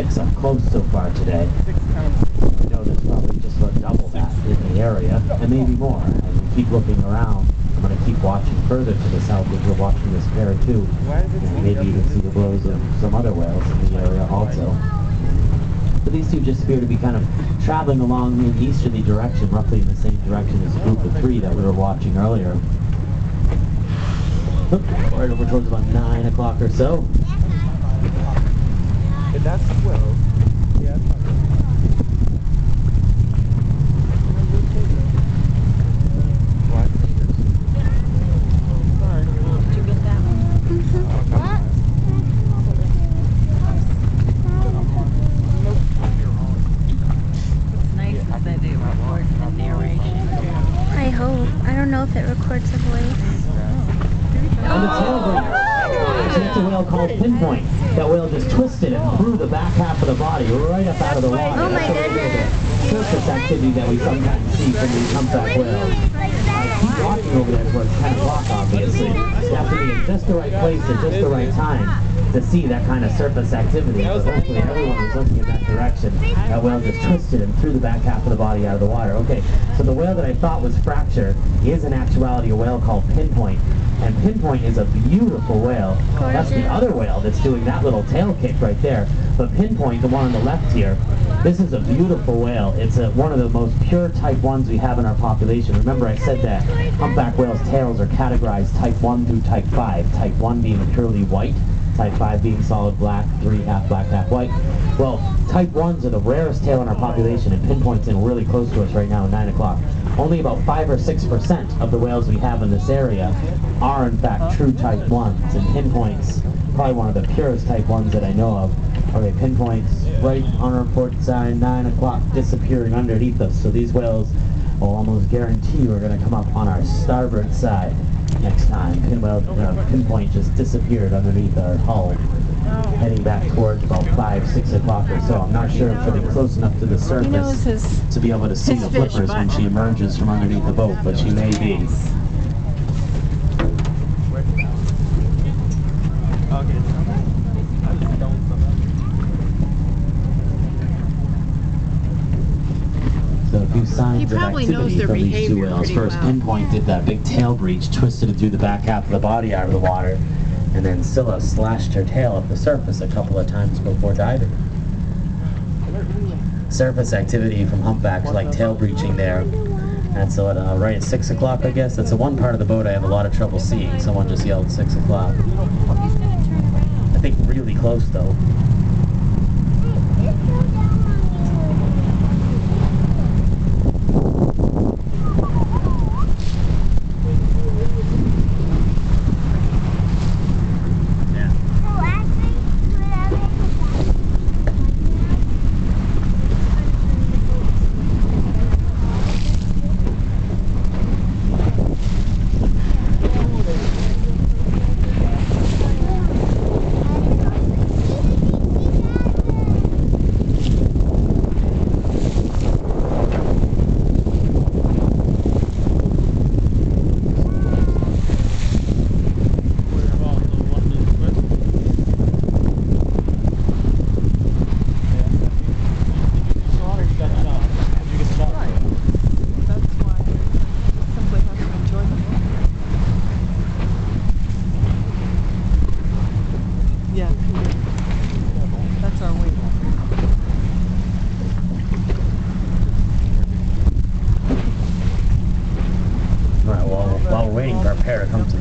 6 up close so far today. I know there's probably just about double that in the area, and maybe more. And we keep looking around. I'm going to keep watching further to the south as we're watching this pair too. And maybe even see the blows of some other whales in the area also. But these two just appear to be kind of traveling along in an easterly direction, roughly in the same direction as the group of 3 that we were watching earlier. Right over towards about 9 o'clock or so. That's 12. Yeah. What? Sorry. Did you get that one? What's nice is that it records the narration. I hope. I don't know if it records the voice. And the tailbone. So that's a whale called Pinpoint. That whale just twisted and threw the back half of the body right up out of the water. Oh my goodness. Surface activity that we sometimes see from these humpback whales. Keep walking over there towards 10 o'clock, obviously. You have to be in just the right place at just the right time to see that kind of surface activity. But hopefully everyone was looking in that direction. That whale just twisted and threw the back half of the body out of the water. Okay, so the whale that I thought was Fracture is in actuality a whale called Pinpoint. And Pinpoint is a beautiful whale. That's the other whale that's doing that little tail kick right there. But Pinpoint, the one on the left here, this is a beautiful whale. It's one of the most pure type 1s we have in our population. Remember I said that humpback whales' tails are categorized type 1 through type 5. Type 1 being purely white, type 5 being solid black, 3 half black, half white. Well, type 1s are the rarest tail in our population, and Pinpoint's in really close to us right now at 9 o'clock. Only about 5 or 6% of the whales we have in this area are in fact true type 1s, and Pinpoint's probably one of the purest type 1s that I know of. Okay, Pinpoint's right on our port side, 9 o'clock, disappearing underneath us. So these whales will almost guarantee we're going to come up on our starboard side next time. Pinpoint just disappeared underneath our hull, heading back towards about 5, 6 o'clock or so. I'm not sure if she'll be close enough to the surface to be able to see the flippers when she emerges from underneath the boat, but she may be. So a few signs of activity from these two whales. First, Pinpoint did that big tail breach, twisted it through the back half of the body out of the water, and then Cella slashed her tail up the surface a couple of times before diving. Surface activity from humpbacks like tail breaching there. That's right at 6 o'clock, I guess. That's the one part of the boat I have a lot of trouble seeing. Someone just yelled 6 o'clock. I think really close though.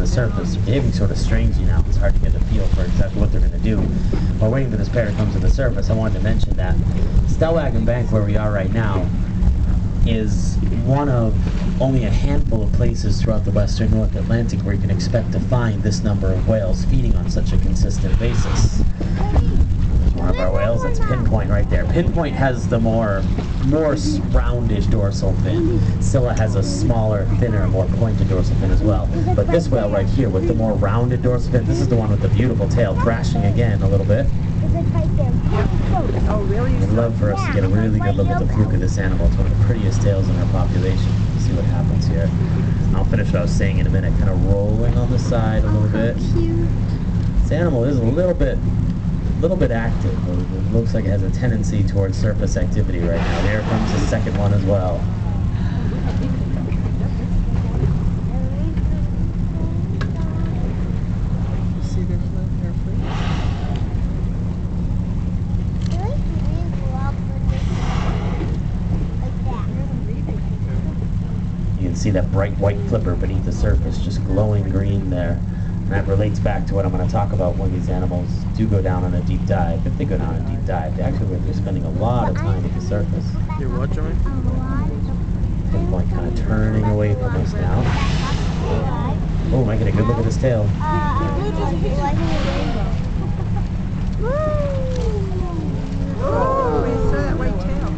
Surface. They're behaving sort of strangely now. It's hard to get a feel for exactly what they're going to do. While waiting for this pair to come to the surface, I wanted to mention that Stellwagen Bank, where we are right now, is one of only a handful of places throughout the western North Atlantic where you can expect to find this number of whales feeding on such a consistent basis. There's one of our whales, that's Pinpoint right there. Pinpoint has the more rounded dorsal fin. Cella has a smaller, thinner, more pointed dorsal fin as well. But this whale right here with the more rounded dorsal fin, this is the one with the beautiful tail, thrashing again a little bit. Oh, really? I'd love for us to get a really good look at the fluke of this animal. It's one of the prettiest tails in our population. Let's see what happens here. I'll finish what I was saying in a minute. Kind of rolling on the side a little bit. This animal is a little bit little bit active. It looks like it has a tendency towards surface activity right now. There comes the second one as well. See their fleet? You can see that bright white flipper beneath the surface, just glowing green there. And that relates back to what I'm going to talk about when these animals do go down on a deep dive. If they go down on a deep dive, they're spending a lot of time at the surface. You're watching me? Pinpoint kind of turning away from us now. Oh, am I getting a good look at his tail? Oh, you saw that white tail.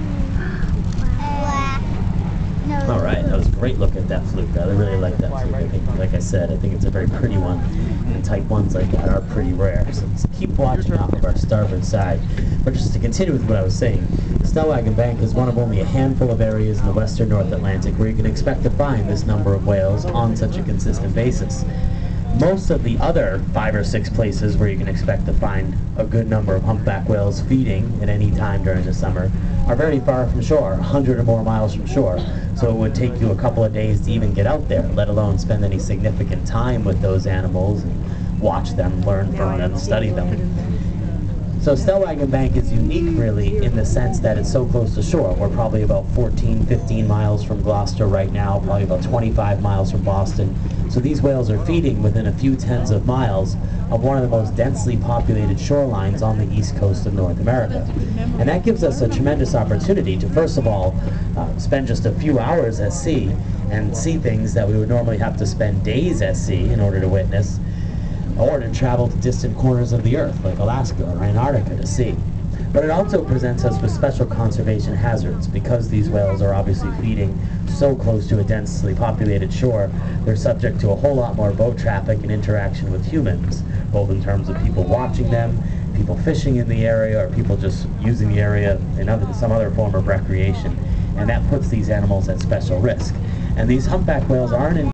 All right, that was a great look at that fluke. I really like that fluke. I think, like I said, I think it's a very pretty one. And type ones like that are pretty rare. So let's keep watching off of our starboard side. But just to continue with what I was saying, Stellwagen Bank is one of only a handful of areas in the western North Atlantic where you can expect to find this number of whales on such a consistent basis. Most of the other 5 or 6 places where you can expect to find a good number of humpback whales feeding at any time during the summer are very far from shore, 100 or more miles from shore. So it would take you a couple of days to even get out there, let alone spend any significant time with those animals and watch them, learn from them, study them. So Stellwagen Bank is unique really in the sense that it's so close to shore. We're probably about 14, 15 miles from Gloucester right now, probably about 25 miles from Boston. So these whales are feeding within a few tens of miles of one of the most densely populated shorelines on the east coast of North America. And that gives us a tremendous opportunity to, first of all, spend just a few hours at sea and see things that we would normally have to spend days at sea in order to witness, or to travel to distant corners of the earth like Alaska or Antarctica to see. But it also presents us with special conservation hazards. Because these whales are obviously feeding so close to a densely populated shore, they're subject to a whole lot more boat traffic and interaction with humans, both in terms of people watching them, people fishing in the area, or people just using the area in some other form of recreation. And that puts these animals at special risk. And these humpback whales aren't in